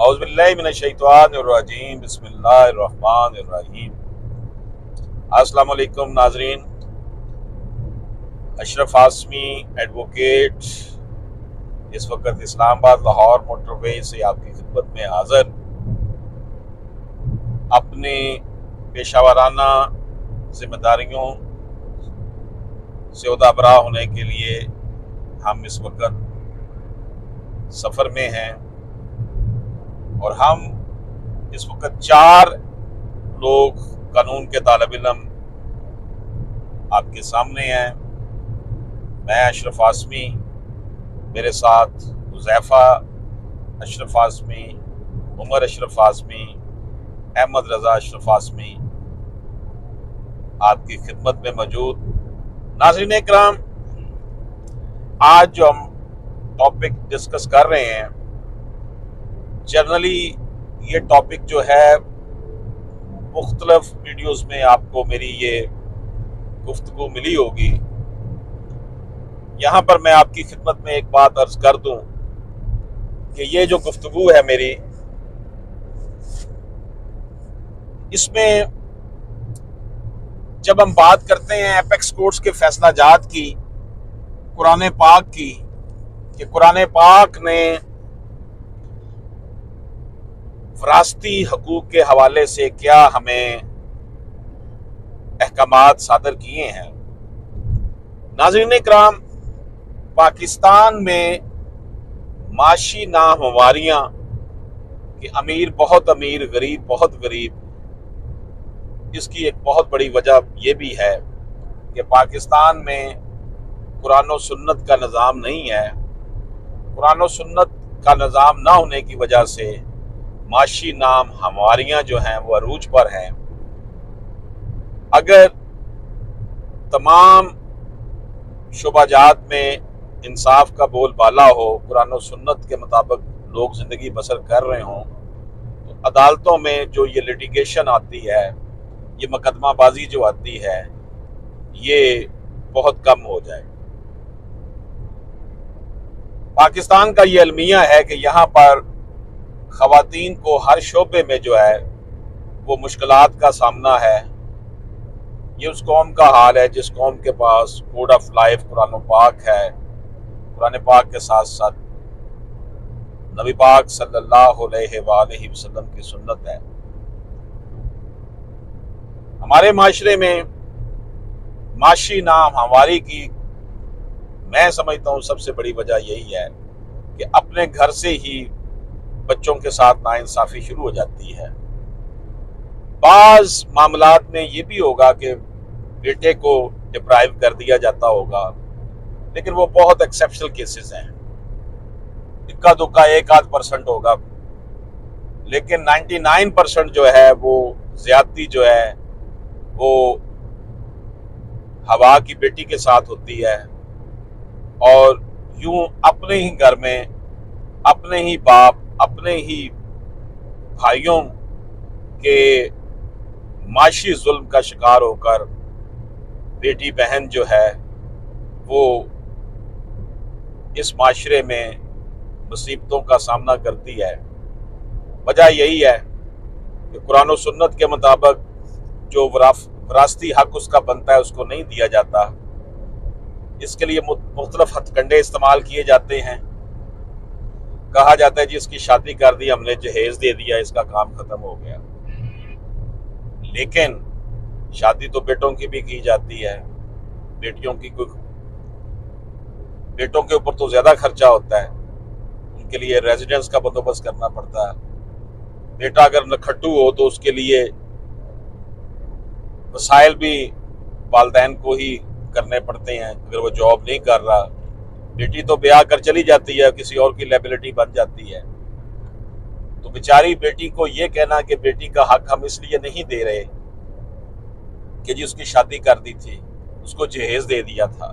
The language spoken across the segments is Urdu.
اعوذ باللہ من الشیطان الرجیم بسم اللہ الرحمن الرحیم۔ السلام علیکم ناظرین، اشرف ہاشمی ایڈوکیٹ اس وقت اسلام آباد لاہور موٹر وے سے آپ کی خدمت میں حاضر، اپنے پیشہ ورانہ ذمہ داریوں سے عہدہ برا ہونے کے لیے ہم اس وقت سفر میں ہیں، اور ہم اس وقت 4 لوگ قانون کے طالب علم آپ کے سامنے ہیں۔ میں اشرف ہاشمی، میرے ساتھ حذیفہ اشرف ہاشمی، عمر اشرف ہاشمی، احمد رضا اشرف ہاشمی آپ کی خدمت میں موجود۔ ناظرین اکرام، آج جو ہم ٹاپک ڈسکس کر رہے ہیں، جنرلی یہ ٹاپک جو ہے مختلف ویڈیوز میں آپ کو میری یہ گفتگو ملی ہوگی۔ یہاں پر میں آپ کی خدمت میں ایک بات عرض کر دوں کہ یہ جو گفتگو ہے میری، اس میں جب ہم بات کرتے ہیں ایپیکس کورٹس کے فیصلہ جات کی، قرآن پاک کی، کہ قرآن پاک نے وراثتی حقوق کے حوالے سے کیا ہمیں احکامات صادر کیے ہیں۔ ناظرین اکرام، پاکستان میں معاشی ناہمواریاں کہ امیر بہت امیر، غریب بہت غریب، اس کی ایک بہت بڑی وجہ یہ بھی ہے کہ پاکستان میں قرآن و سنت کا نظام نہیں ہے۔ قرآن و سنت کا نظام نہ ہونے کی وجہ سے معاشی ناہمواریاں جو ہیں وہ عروج پر ہیں۔ اگر تمام شعبہ جات میں انصاف کا بول بالا ہو، قرآن و سنت کے مطابق لوگ زندگی بسر کر رہے ہوں، تو عدالتوں میں جو یہ لیٹیگیشن آتی ہے، یہ مقدمہ بازی جو آتی ہے، یہ بہت کم ہو جائے۔ پاکستان کا یہ المیہ ہے کہ یہاں پر خواتین کو ہر شعبے میں جو ہے وہ مشکلات کا سامنا ہے۔ یہ اس قوم کا حال ہے جس قوم کے پاس کوڈ آف لائف قرآن پاک ہے، قرآن پاک کے ساتھ ساتھ نبی پاک صلی اللہ علیہ وآلہ وسلم کی سنت ہے۔ ہمارے معاشرے میں معاشی ناہمواری کی میں سمجھتا ہوں سب سے بڑی وجہ یہی ہے کہ اپنے گھر سے ہی بچوں کے ساتھ ناانصافی شروع ہو جاتی ہے۔ بعض معاملات میں یہ بھی ہوگا کہ بیٹے کو ڈپرائیو کر دیا جاتا ہوگا، لیکن وہ بہت ایکسیپشنل کیسز ہیں، اکا دکا 1-8% ہوگا، لیکن 99% جو ہے وہ زیادتی جو ہے وہ ہوا کی بیٹی کے ساتھ ہوتی ہے، اور یوں اپنے ہی گھر میں اپنے ہی باپ، اپنے ہی بھائیوں کے معاشی ظلم کا شکار ہو کر بیٹی بہن جو ہے وہ اس معاشرے میں مصیبتوں کا سامنا کرتی ہے۔ وجہ یہی ہے کہ قرآن و سنت کے مطابق جو وراثتی حق اس کا بنتا ہے اس کو نہیں دیا جاتا۔ اس کے لیے مختلف ہتھ کنڈے استعمال کیے جاتے ہیں۔ کہا جاتا ہے جی اس کی شادی کر دی ہم نے، جہیز دے دیا، اس کا کام ختم ہو گیا۔ لیکن شادی تو بیٹوں کی بھی کی جاتی ہے، بیٹیوں کی بیٹوں کے اوپر تو زیادہ خرچہ ہوتا ہے، ان کے لیے ریزیڈنس کا بندوبست کرنا پڑتا ہے۔ بیٹا اگر نکھٹو ہو تو اس کے لیے وسائل بھی والدین کو ہی کرنے پڑتے ہیں اگر وہ جاب نہیں کر رہا۔ بیٹی تو بیاہ کر چلی جاتی ہے، کسی اور کی لائبلٹی بن جاتی ہے۔ تو بیچاری بیٹی کو یہ کہنا کہ بیٹی کا حق ہم اس لیے نہیں دے رہے کہ جی اس کی شادی کر دی تھی، اس کو جہیز دے دیا تھا۔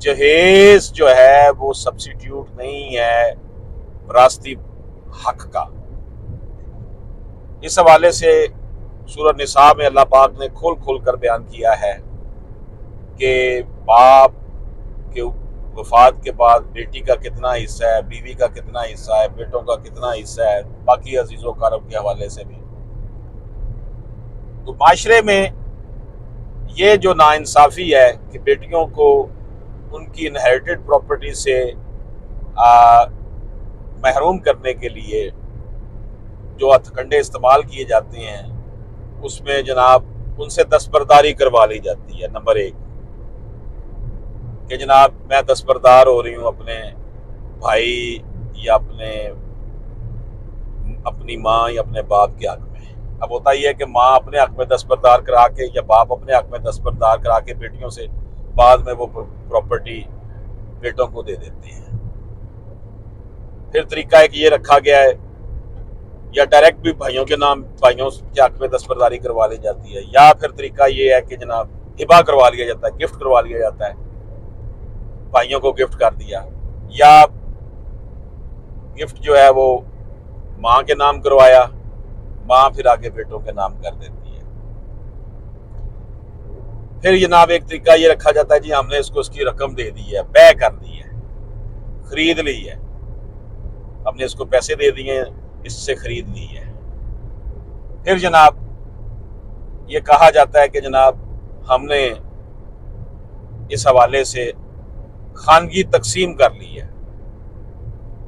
جہیز جو ہے وہ سبسٹیوٹ نہیں ہے وراثتی حق کا۔ اس حوالے سے سورہ نساء میں اللہ پاک نے کھول کھول کر بیان کیا ہے کہ باپ کے وفات کے بعد بیٹی کا کتنا حصہ ہے، بیوی کا کتنا حصہ ہے، بیٹوں کا کتنا حصہ ہے، باقی عزیز و اقارب کے حوالے سے بھی۔ تو معاشرے میں یہ جو ناانصافی ہے کہ بیٹیوں کو ان کی انہیریٹڈ پراپرٹی سے محروم کرنے کے لیے جو ہتھکنڈے استعمال کیے جاتے ہیں، اس میں جناب ان سے دستبرداری کروا لی جاتی ہے۔ نمبر ایک کہ جناب میں دستبردار ہو رہی ہوں اپنے بھائی یا اپنی ماں یا اپنے باپ کے حق میں۔ اب ہوتا یہ ہے کہ ماں اپنے حق میں دستبردار کرا کے یا باپ اپنے حق میں دستبردار کرا کے بیٹیوں سے بعد میں وہ پراپرٹی بیٹوں کو دے دیتے ہیں۔ پھر طریقہ ایک یہ رکھا گیا ہے، یا ڈائریکٹ بھی بھائیوں کے حق میں دستبرداری کروا لی جاتی ہے، یا پھر طریقہ یہ ہے کہ جناب ہبہ کروا لیا جاتا ہے، گفٹ کروا لیا جاتا ہے، بھائیوں کو گفٹ کر دیا، یا گفٹ جو ہے وہ ماں کے نام کروایا، ماں پھر آگے بیٹوں کے نام کر دیتی ہے۔ پھر جناب ایک طریقہ یہ رکھا جاتا ہے جی ہم نے اس کی رقم دے دی ہے، بے کر دی ہے، خرید لی ہے، ہم نے اس کو پیسے دے دیے، اس سے خرید لی ہے۔ پھر جناب یہ کہا جاتا ہے کہ جناب ہم نے اس حوالے سے خانگی تقسیم کر لی ہے،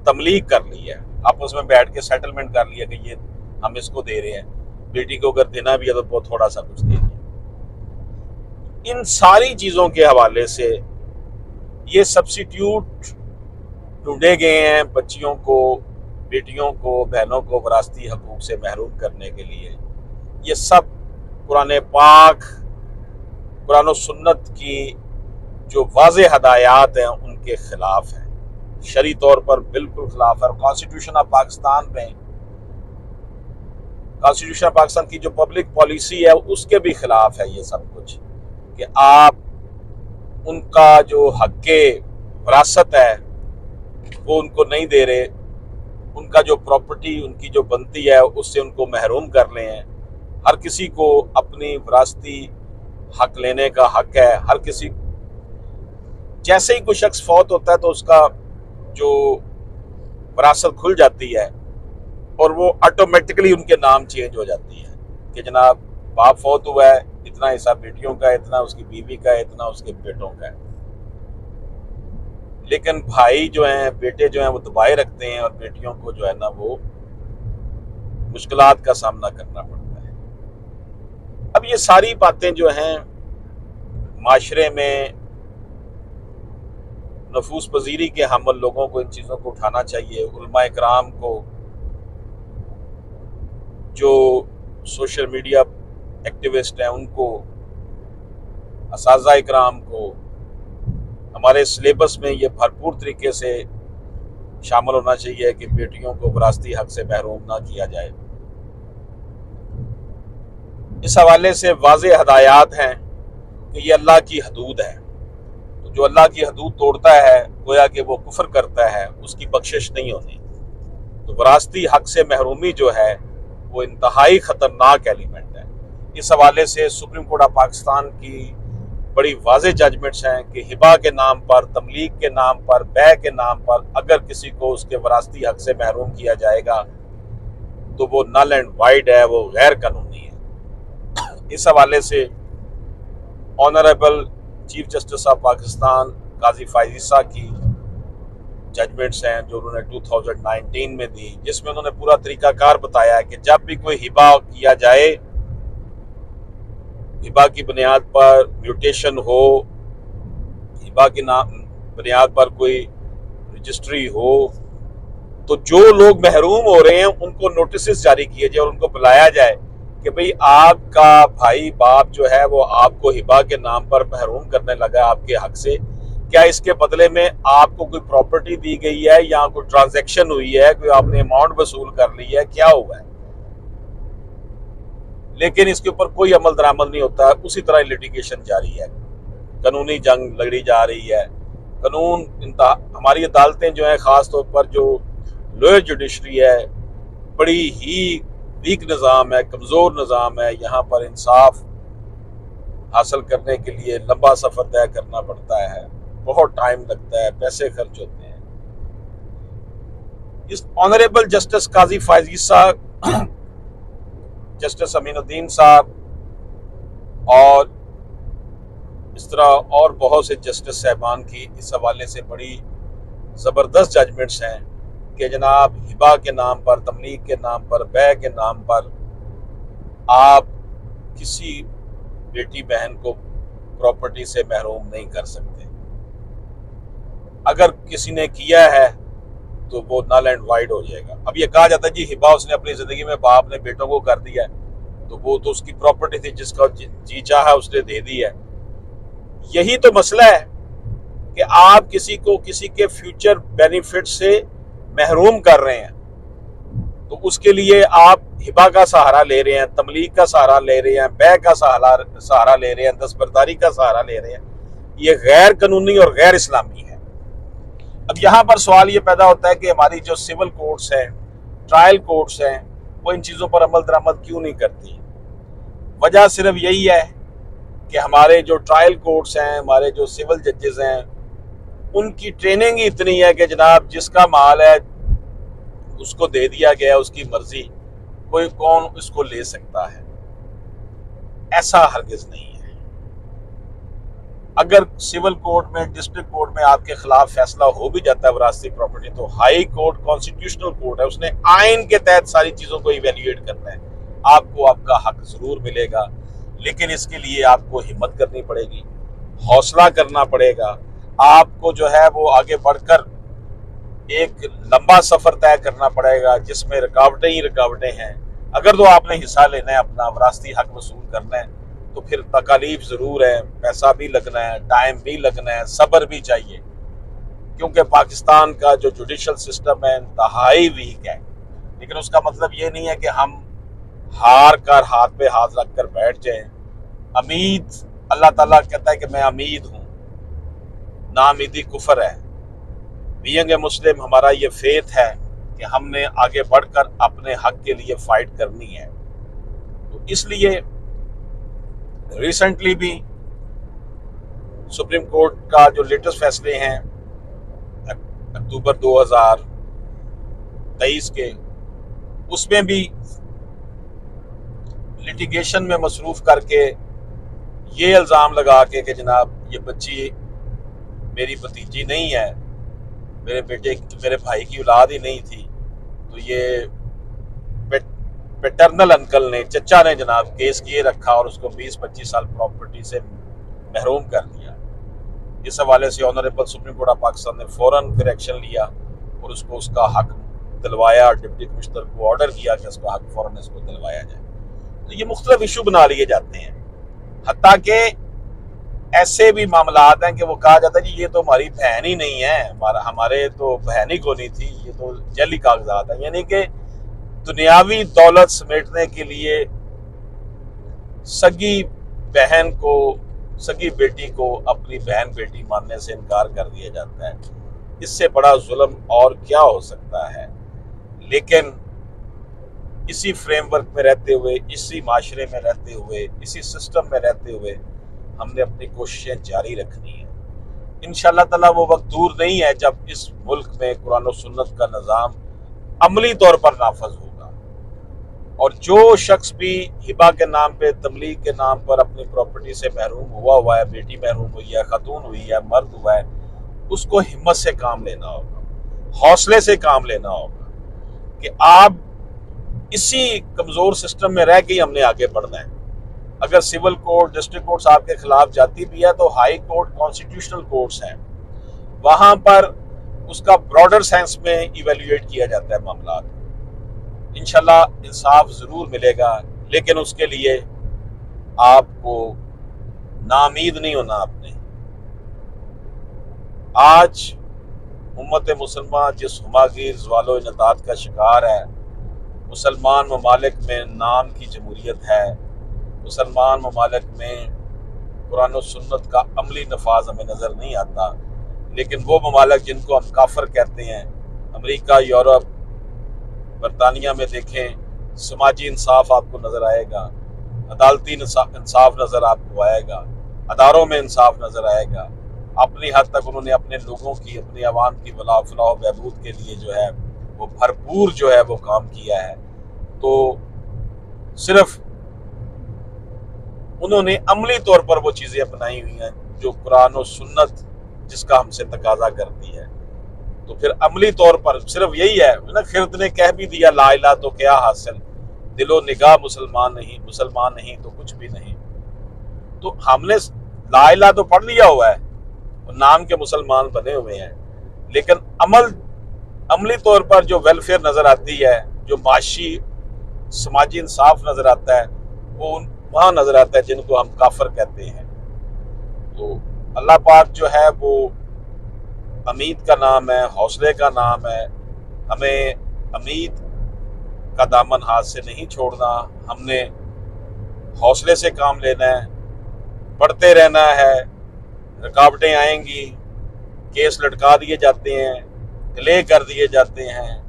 تملیک کر لی ہے، آپس میں بیٹھ کے سیٹلمنٹ کر لیا کہ یہ ہم اس کو دے رہے ہیں، بیٹی کو اگر دینا بھی ہے تو بہت تھوڑا سا کچھ دے دیا۔ ان ساری چیزوں کے حوالے سے یہ سبسٹیوٹ ڈھونڈے گئے ہیں بچیوں کو، بیٹیوں کو، بہنوں کو وراثتی حقوق سے محروم کرنے کے لیے۔ یہ سب قرآن پاک، قرآن و سنت کی جو واضح ہدایات ہیں ان کے خلاف ہیں، شرعی طور پر بالکل خلاف ہے۔ اور کانسٹیٹیوشن آف پاکستان کی جو پبلک پالیسی ہے اس کے بھی خلاف ہے یہ سب کچھ، کہ آپ ان کا جو حق وراثت ہے وہ ان کو نہیں دے رہے، ان کا جو پراپرٹی ان کی جو بنتی ہے اس سے ان کو محروم کر لے ہیں۔ ہر کسی کو اپنی وراثتی حق لینے کا حق ہے۔ ہر کسی جیسے ہی کوئی شخص فوت ہوتا ہے تو اس کا جو وراثت کھل جاتی ہے اور وہ آٹومیٹکلی ان کے نام چینج ہو جاتی ہے کہ جناب باپ فوت ہوا ہے، اتنا حصہ بیٹیوں کا ہے، اتنا اس کی بیوی کا ہے، اتنا اس کے بیٹوں کا ہے۔ لیکن بھائی جو ہیں، بیٹے جو ہیں وہ دبائے رکھتے ہیں اور بیٹیوں کو جو ہے نا وہ مشکلات کا سامنا کرنا پڑتا ہے۔ اب یہ ساری باتیں جو ہیں معاشرے میں نفوذ پذیری کے حامل لوگوں کو ان چیزوں کو اٹھانا چاہیے۔ علماء کرام کو، جو سوشل میڈیا ایکٹیوسٹ ہیں ان کو، اساتذہ اکرام کو، ہمارے سلیبس میں یہ بھرپور طریقے سے شامل ہونا چاہیے کہ بیٹیوں کو وراثتی حق سے محروم نہ کیا جائے۔ اس حوالے سے واضح ہدایات ہیں کہ یہ اللہ کی حدود ہے، تو جو اللہ کی حدود توڑتا ہے گویا کہ وہ کفر کرتا ہے، اس کی بخشش نہیں ہوتی۔ تو وراثتی حق سے محرومی جو ہے وہ انتہائی خطرناک ایلیمنٹ ہے۔ اس حوالے سے سپریم کورٹ آف پاکستان کی بڑی واضح ججمنٹس ہیں کہ ہبہ کے نام پر، تملیک کے نام پر، بیع کے نام پر اگر کسی کو اس کے وراثتی حق سے محروم کیا جائے گا تو وہ نل اینڈ وائڈ ہے، وہ غیر قانونی ہے۔ اس حوالے سے honourable chief justice of Pakistan قاضی فائز عیسیٰ کی ججمنٹس ہیں جو انہوں نے 2019 میں دی، جس میں انہوں نے پورا طریقہ کار بتایا ہے کہ جب بھی کوئی ہبہ کیا جائے، ہبہ کی بنیاد پر میوٹیشن ہو، ہبہ کی بنیاد پر کوئی رجسٹری ہو، تو جو لوگ محروم ہو رہے ہیں ان کو نوٹسز جاری کیے جائے اور ان کو بلایا جائے کہ بھئی آپ کا بھائی باپ جو ہے وہ آپ کو ہبہ کے نام پر محروم کرنے لگا آپ کے حق سے، کیا اس کے بدلے میں آپ کو کوئی پراپرٹی دی گئی ہے یا کوئی ٹرانزیکشن ہوئی ہے، کوئی آپ نے اماؤنٹ وصول کر لی ہے، کیا ہوا ہے؟ لیکن اس کے اوپر کوئی عمل درآمد نہیں ہوتا ہے، اسی طرح لیٹیگیشن جاری ہے، قانونی جنگ لڑی جا رہی ہے۔ ہماری عدالتیں جو ہیں، خاص طور پر جو لوئر جوڈیشری ہے، بڑی ہی ویک نظام ہے، کمزور نظام ہے۔ یہاں پر انصاف حاصل کرنے کے لیے لمبا سفر طے کرنا پڑتا ہے۔ بہت ٹائم لگتا ہے، پیسے خرچ ہوتے ہیں. اس آنریبل جسٹس قاضی فائزی صاحب، جسٹس امین الدین صاحب اور اس طرح اور بہت سے جسٹس صاحبان کی اس حوالے سے بڑی زبردست ججمنٹس ہیں کہ جناب ہبا کے نام پر، تملیغ کے نام پر، بیع کے نام پر آپ کسی بیٹی بہن کو پراپرٹی سے محروم نہیں کر سکتے. اگر کسی نے کیا ہے تو وہ نل اینڈ وائڈ ہو جائے گا. اب یہ کہا جاتا ہے جی ہبا اس نے اپنی زندگی میں باپ نے بیٹوں کو کر دیا ہے تو وہ تو اس کی پراپرٹی تھی، جس کا جی چاہا اس نے دے دی ہے. یہی تو مسئلہ ہے کہ آپ کسی کو کسی کے فیوچر بینیفٹ سے محروم کر رہے ہیں، تو اس کے لیے آپ ہبا کا سہارا لے رہے ہیں، تملیغ کا سہارا لے رہے ہیں، بیع کا سہارا لے رہے ہیں، دستبرداری کا سہارا لے رہے ہیں. یہ غیر قانونی اور غیر اسلامی ہے. اب یہاں پر سوال یہ پیدا ہوتا ہے کہ ہماری جو سول کورٹس ہیں، ٹرائل کورٹس ہیں، وہ ان چیزوں پر عمل درآمد کیوں نہیں کرتی؟ وجہ صرف یہی ہے کہ ہمارے جو ٹرائل کورٹس ہیں، ہمارے جو سول ججز ہیں، ان کی ٹریننگ ہی اتنی ہے کہ جناب جس کا مال ہے اس کو دے دیا گیا، اس کی مرضی، کوئی کون اس کو لے سکتا ہے. ایسا ہرگز نہیں ہے. اگر سول کورٹ میں، ڈسٹرکٹ کورٹ میں آپ کے خلاف فیصلہ ہو بھی جاتا ہے وراثتی پراپرٹی، تو ہائی کورٹ کانسٹیٹیوشنل کورٹ ہے، اس نے آئین کے تحت ساری چیزوں کو ایویلیویٹ کرنا ہے. آپ کو آپ کا حق ضرور ملے گا، لیکن اس کے لیے آپ کو ہمت کرنی پڑے گی، حوصلہ کرنا پڑے گا. آپ کو جو ہے وہ آگے بڑھ کر ایک لمبا سفر طے کرنا پڑے گا جس میں رکاوٹیں ہی رکاوٹیں ہیں. اگر تو آپ نے حصہ لینا ہے، اپنا وراثتی حق وصول کرنا ہے، تو پھر تکالیف ضرور ہے، پیسہ بھی لگنا ہے، ٹائم بھی لگنا ہے، صبر بھی چاہیے، کیونکہ پاکستان کا جو جوڈیشل سسٹم ہے انتہائی ویک ہے. لیکن اس کا مطلب یہ نہیں ہے کہ ہم ہار کر ہاتھ پہ ہاتھ رکھ کر بیٹھ جائیں. امید، اللہ تعالیٰ کہتا ہے کہ میں امید ہوں، ناامیدی کفر ہے. بینگ اے مسلم ہمارا یہ فیتھ ہے کہ ہم نے آگے بڑھ کر اپنے حق کے لیے فائٹ کرنی ہے. تو اس لیے ریسنٹلی بھی سپریم کورٹ کا جو لیٹسٹ فیصلے ہیں اکتوبر 2023 کے، اس میں بھی لیٹیگیشن میں مصروف کر کے یہ الزام لگا کے کہ جناب یہ بچی میری بھتیجی نہیں ہے، میرے بھائی کی اولاد ہی نہیں تھی، تو یہ پیٹرنل انکل نے، چچا نے جناب کیس کیے رکھا اور اس کو 20-25 سال پراپرٹی سے محروم کر دیا. اس حوالے سے honourable supreme court of Pakistan نے فوراً پھر ایکشن لیا اور اس کو اس کا حق دلوایا. ڈپٹی کمشنر کو آرڈر کیا کہ اس کا حق فوراً اس کو دلوایا جائے. تو یہ مختلف ایشو بنا لیے جاتے ہیں، حتیٰ کہ ایسے بھی معاملات ہیں کہ وہ کہا جاتا ہے جی یہ تو ہماری بہن ہی نہیں ہے، ہمارے تو بہن ہی کو نہیں تھی، یہ تو جعلی کاغذات ہیں. یعنی کہ دنیاوی دولت سمیٹنے کے لیے سگی بہن کو، سگی بیٹی کو اپنی بہن بیٹی ماننے سے انکار کر دیا جاتا ہے. اس سے بڑا ظلم اور کیا ہو سکتا ہے؟ لیکن اسی فریم ورک میں رہتے ہوئے، اسی معاشرے میں رہتے ہوئے، اسی سسٹم میں رہتے ہوئے ہم نے اپنی کوششیں جاری رکھنی ہیں. انشاءاللہ تعالیٰ وہ وقت دور نہیں ہے جب اس ملک میں قرآن و سنت کا نظام عملی طور پر نافذ ہوگا، اور جو شخص بھی ہبا کے نام پہ، تملیغ کے نام پر اپنی پراپرٹی سے محروم ہوا ہے، بیٹی محروم ہوئی ہے، خاتون ہوئی ہے، مرد ہوا ہے، اس کو ہمت سے کام لینا ہوگا، حوصلے سے کام لینا ہوگا کہ آپ اسی کمزور سسٹم میں رہ کے ہی ہم نے آگے بڑھنا ہے. اگر سول کورٹ، ڈسٹرکٹ کورٹس آپ کے خلاف جاتی بھی ہے تو ہائی کورٹ کانسٹیٹیوشنل کورٹس ہیں، وہاں پر اس کا براڈر سینس میں ایویلیویٹ کیا جاتا ہے معاملات. انشاءاللہ انصاف ضرور ملے گا، لیکن اس کے لیے آپ کو ناامید نہیں ہونا. آپ نے آج امت مسلمہ جس ہماگیر زوال و انحطاط کا شکار ہے، مسلمان ممالک میں نام کی جمہوریت ہے، مسلمان ممالک میں قرآن و سنت کا عملی نفاذ ہمیں نظر نہیں آتا. لیکن وہ ممالک جن کو ہم کافر کہتے ہیں، امریکہ، یورپ، برطانیہ میں دیکھیں، سماجی انصاف آپ کو نظر آئے گا، عدالتی انصاف نظر آپ کو آئے گا، اداروں میں انصاف نظر آئے گا. اپنی حد تک انہوں نے اپنے لوگوں کی، اپنی عوام کی فلاح و بہبود کے لیے جو ہے وہ بھرپور جو ہے وہ کام کیا ہے۔ تو صرف انہوں نے عملی طور پر وہ چیزیں اپنائی ہوئی ہیں جو قرآن و سنت جس کا ہم سے تقاضا کرتی ہے۔ تو پھر عملی طور پر صرف یہی ہے نا، خرد نے کہہ بھی دیا لا الہ تو کیا حاصل، دل و نگاہ مسلمان نہیں تو کچھ بھی نہیں۔ تو ہم نے لا الہ تو پڑھ لیا ہوا ہے، نام کے مسلمان بنے ہوئے ہیں، لیکن عملی طور پر جو ویلفیئر نظر آتی ہے، جو معاشی سماجی انصاف نظر آتا ہے، وہ وہاں نظر آتا ہے جن کو ہم کافر کہتے ہیں۔ تو اللہ پاک جو ہے وہ امید کا نام ہے، حوصلے کا نام ہے۔ ہمیں امید کا دامن ہاتھ سے نہیں چھوڑنا، ہم نے حوصلے سے کام لینا ہے، پڑھتے رہنا ہے۔ رکاوٹیں آئیں گی، کیس لٹکا دیے جاتے ہیں، ڈیلے کر دیے جاتے ہیں،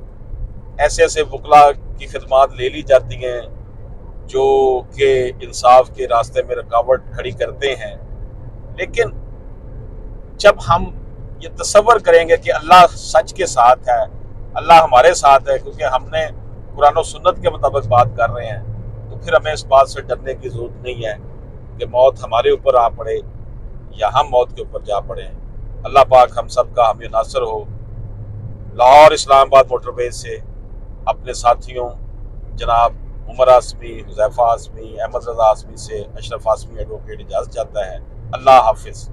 ایسے وکلا کی خدمات لے لی جاتی ہیں جو کہ انصاف کے راستے میں رکاوٹ کھڑی کرتے ہیں۔ لیکن جب ہم یہ تصور کریں گے کہ اللہ سچ کے ساتھ ہے، اللہ ہمارے ساتھ ہے، کیونکہ ہم نے قرآن و سنت کے مطابق بات کر رہے ہیں، تو پھر ہمیں اس بات سے ڈرنے کی ضرورت نہیں ہے کہ موت ہمارے اوپر آ پڑے یا ہم موت کے اوپر جا پڑیں۔ اللہ پاک ہم سب کا حامی ناصر ہو۔ لاہور اسلام آباد موٹر وے سے اپنے ساتھیوں جناب عمر آسمی، حذیفہ آسمی، احمد رضا آسمی سے اشرف آسمی ایڈوکیٹ اجازت چاہتا ہے۔ اللہ حافظ۔